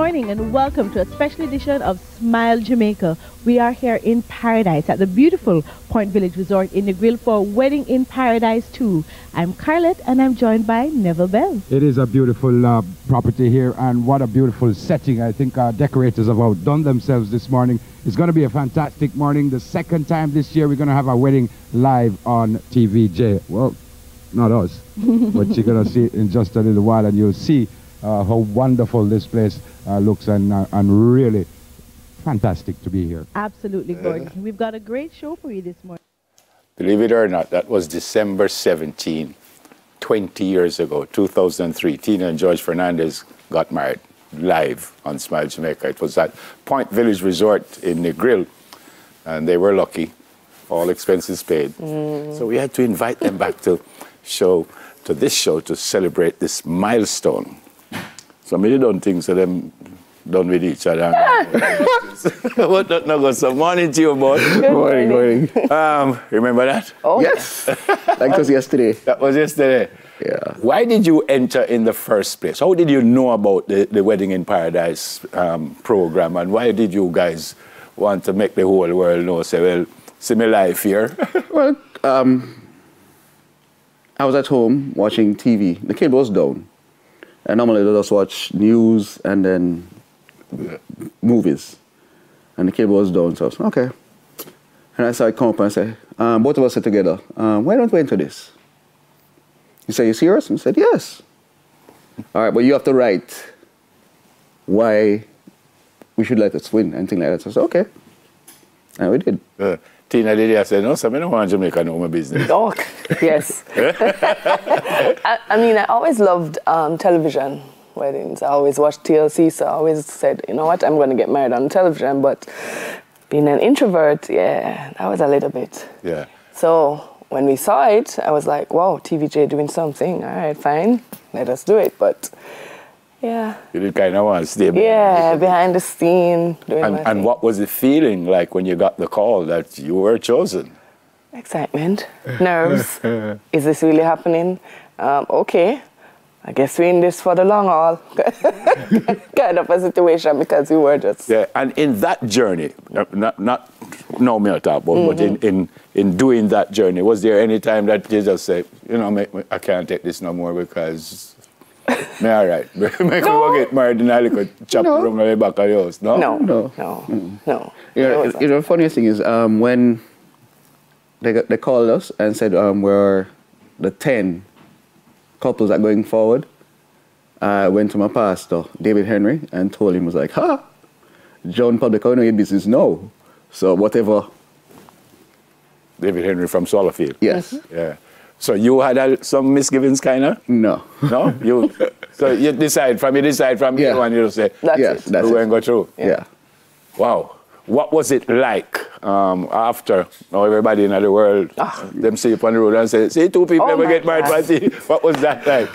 morning and welcome to a special edition of Smile Jamaica. We are here in Paradise at the beautiful Point Village Resort in the Grill for Wedding in Paradise 2. I'm Carlette and I'm joined by Neville Bell. It is a beautiful property here, and what a beautiful setting. I think our decorators have outdone themselves this morning. It's going to be a fantastic morning. The second time this year we're going to have our wedding live on TVJ. Well, not us, but you're going to see it in just a little while and you'll see how wonderful this place looks, and really fantastic to be here. Absolutely gorgeous. We've got a great show for you this morning. Believe it or not, that was December 17, 20 years ago, 2003. Tina and George Fernandez got married live on Smile Jamaica. It was at Point Village Resort in the Grill, and they were lucky, all expenses paid. So we had to invite them back to this show to celebrate this milestone. So many done things to them done with each other. What not go some morning to you, boy. Morning. Remember that? Oh yes. Like it was yesterday. That was yesterday. Yeah. Why did you enter in the first place? How did you know about the Wedding in Paradise program, and why did you guys want to make the whole world know? Say, well, see my life here. Well, I was at home watching TV. The kid was down. And normally they just watch news and then movies. And the cable was down, so I was okay. And I saw it come up and say, both of us are together. Why don't we enter this? He said, you serious? I said, yes. All right, but you have to write why we should let us win and things like that. So I said, okay. And we did. Tina did, I said, no, so I don't want Jamaica know my business. Oh, yes. I mean, I always loved television weddings. I always watched TLC, so I always said, you know what, I'm going to get married on television. But being an introvert, yeah, that was a little bit. Yeah. So when we saw it, I was like, wow, TVJ doing something. All right, fine, let us do it. But yeah. You did kind of want to stay behind the scene. And what was the feeling like when you got the call that you were chosen? Excitement, nerves. Is this really happening? Okay, I guess we're in this for the long haul. Kind of a situation, because we were just... Yeah, and in that journey, not no me talk about, but in doing that journey, was there any time that you just say, you know, I can't take this no more because... Me all right. Make me go get married in a little chapter room at the back of the house. No? No. You know, the funniest thing is when they called us and said we're the 10 couples that are going forward, I went to my pastor, David Henry, and told him, was like, John Public, I know your business now. So whatever. David Henry from Swallowfield. Yes. Yeah. So you had some misgivings, kind of? No. No? So you decide from here and you say, that's it. We won't go through. Yeah. Wow. What was it like after everybody in the world, them see you on the road and say, see, two people never get married, party. What was that like?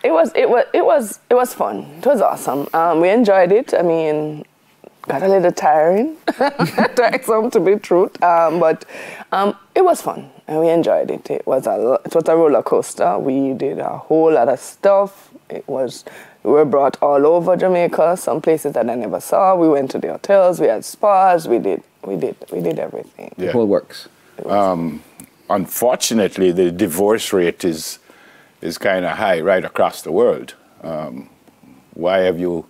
It was fun. It was awesome. We enjoyed it. I mean, got a little tiring, to be truth, but it was fun and we enjoyed it. It was a roller coaster. We did a whole lot of stuff. We were brought all over Jamaica, some places that I never saw. We went to the hotels, we had spas, we did everything. Yeah. The whole works. Unfortunately, the divorce rate is kind of high right across the world. Why have you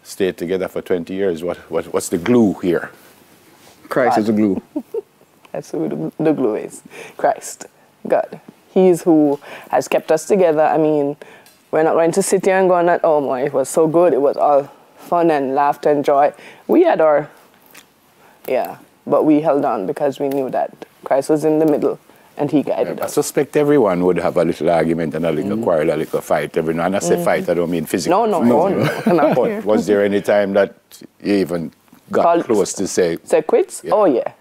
stayed together for 20 years? What's the glue here? Christ is the glue. That's who the glue is. Christ, God. He's who has kept us together. I mean, we're not going to sit here and go, oh my, it was so good. It was all fun and laughter and joy. We had but we held on because we knew that Christ was in the middle and he guided us. I suspect everyone would have a little argument and a little quarrel, a little fight every now and then. I say fight, I don't mean physical. No. But was there any time that you even got close to say quits? Yeah. Oh, yeah.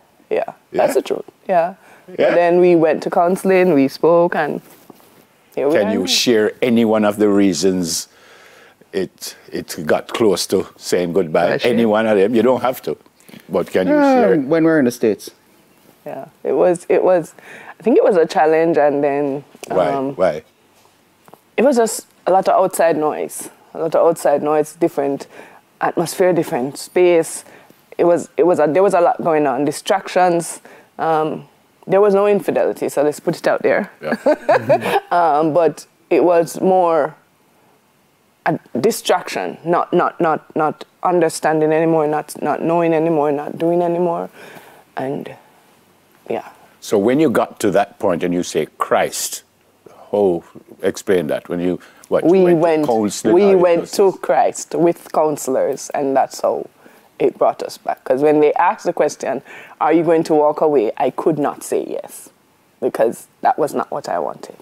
That's the truth. Yeah. But then we went to counseling, we spoke, and here we are. Can you share any one of the reasons it got close to saying goodbye? Any one of them? You don't have to. But can you share? When we're in the States. Yeah. It was I think it was a challenge, and then Why? It was just a lot of outside noise. Different atmosphere, different space. There was a lot going on. Distractions. There was no infidelity, so let's put it out there. Yeah. But it was more a distraction, not understanding anymore, not knowing anymore, not doing anymore, and yeah. So when you got to that point and you say Christ, explain that. When you we went to Christ with counselors, and that's how it brought us back. Because when they asked the question, "Are you going to walk away?" I could not say yes, because that was not what I wanted.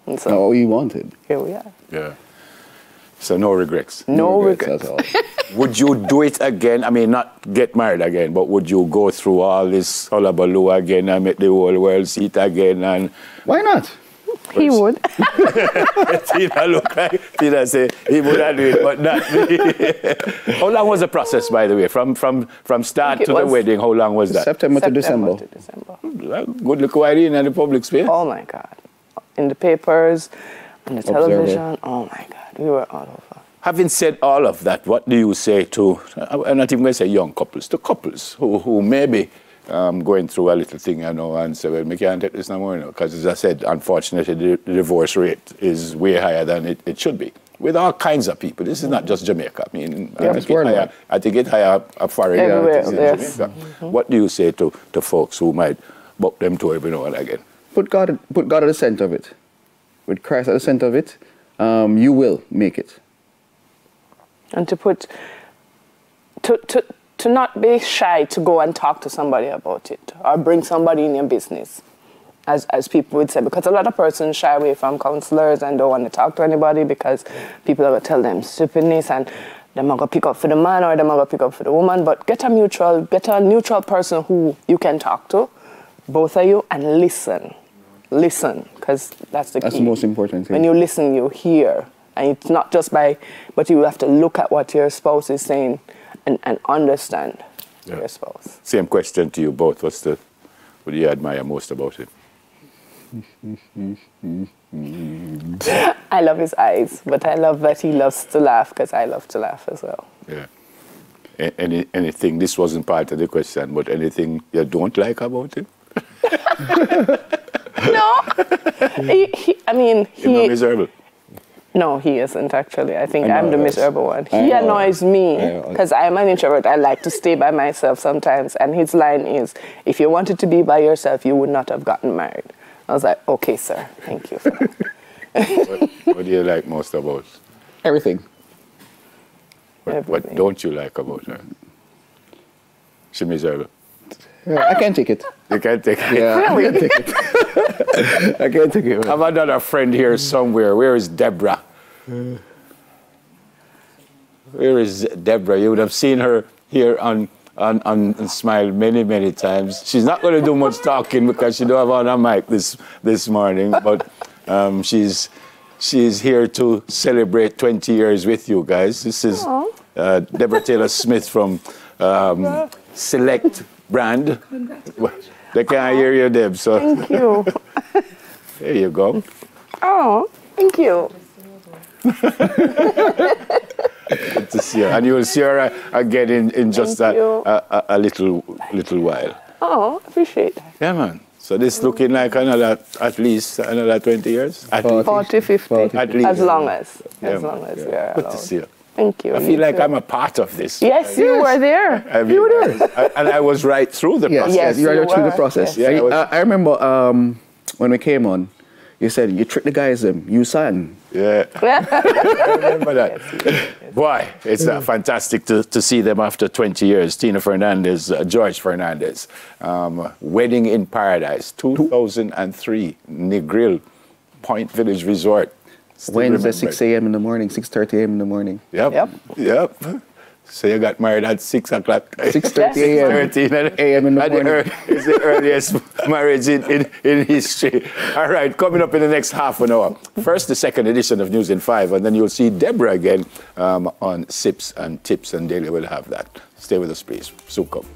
And so, not what you wanted. Here we are. Yeah. So no regrets. No regrets. That's all. Would you do it again? I mean, not get married again, but would you go through all this hullabaloo again and make the whole world see it again? And Why not? He would. Tina look like Tina say he would do it, but not me. How long was the process, by the way, from start to the wedding? How long was that? September to December. Good look wide in the public space. Oh my God! In the papers, on the television. Oh my God! We were all over. Having said all of that, what do you say to, I'm not even going to say young couples, to couples who may be going through a little thing, and say, well, we can't take this no more, because as I said, unfortunately, the divorce rate is way higher than it should be. With all kinds of people. This is not just Jamaica. I mean, I think it's higher foreign everywhere. Yes. Jamaica. Mm-hmm. What do you say to folks who might buck them to every now and again? Put God at the center of it. With Christ at the center of it, you will make it. And to not be shy to go and talk to somebody about it, or bring somebody in your business, as people would say, because a lot of persons shy away from counselors and don't want to talk to anybody because people are going to tell them stupidness and they're going to pick up for the man or they're going to pick up for the woman. But get a neutral person who you can talk to, both of you, and listen. Listen, because that's the key. That's the most important thing. When you listen, you hear. And it's not just but you have to look at what your spouse is saying and understand your spouse. Same question to you both. What do you admire most about him? I love his eyes, but I love that he loves to laugh, because I love to laugh as well. Yeah. Anything, this wasn't part of the question, but anything you don't like about him? No. He's not miserable. No, he isn't, actually. I think I'm the miserable one. He annoys me because I'm an introvert. I like to stay by myself sometimes. And his line is, if you wanted to be by yourself, you would not have gotten married. I was like, okay, sir. Thank you for that. What do you like most about? Everything. What don't you like about her? She's miserable. Yeah, I can't take it. You can't take it? Yeah, really? I can't take it. I can't take it. I've another friend here somewhere. Where is Deborah? Where is Deborah? You would have seen her here on Smile many, many times. She's not going to do much talking because she don't have on a mic this morning, but she's here to celebrate 20 years with you guys. This is Deborah Taylor-Smith from Select Brand. They can't hear you, Deb. So. Thank you. There you go. Oh, thank you. Good to see her. And you will see her again in just a little while. Oh, appreciate that. Yeah, man. So this looking like at least another 20 years? 40, 50. At least. As long as we are allowed. Good to see you. Thank you. I feel like I'm a part of this. Yes, you were there. You were there. And I was right through the process. Yes, you were there through the process. Yes. Yeah, I remember when we came on, you said, you tricked the guys, you son. Yeah. I remember that. Yes. Boy, it's fantastic to see them after 20 years. Tina Fernandez, George Fernandez. Wedding in Paradise, 2003, Negril, Point Village Resort. Wednesday, 6 a.m. in the morning, 6:30 a.m. in the morning. Yep. So you got married at 6 o'clock. 6:30 a.m. in the morning. It's the earliest marriage in history. All right, coming up in the next half an hour. First, the second edition of News in 5, and then you'll see Deborah again on Sips and Tips, and Daily will have that. Stay with us, please. Soon come.